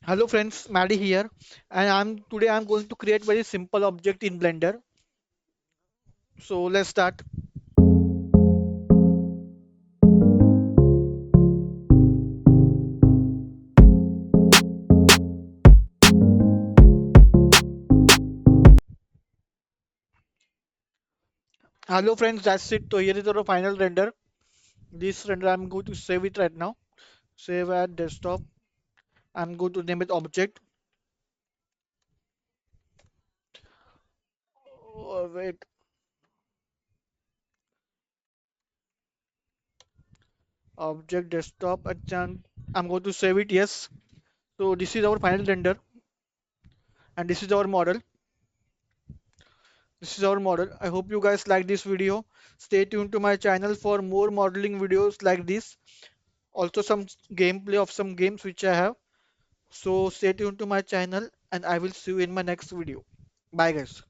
Hello friends, Maddie here, and I'm going to create very simple object in Blender. So let's start. Hello friends, that's it. So here is our final render. This render I'm going to save it right now. Save at desktop. I'm going to name it object. Oh, wait, object desktop. I'm going to save it. Yes. So this is our final render, and this is our model. This is our model. I hope you guys like this video. Stay tuned to my channel for more modeling videos like this. Also some gameplay of some games which I have. So stay tuned to my channel and I will see you in my next video. Bye guys.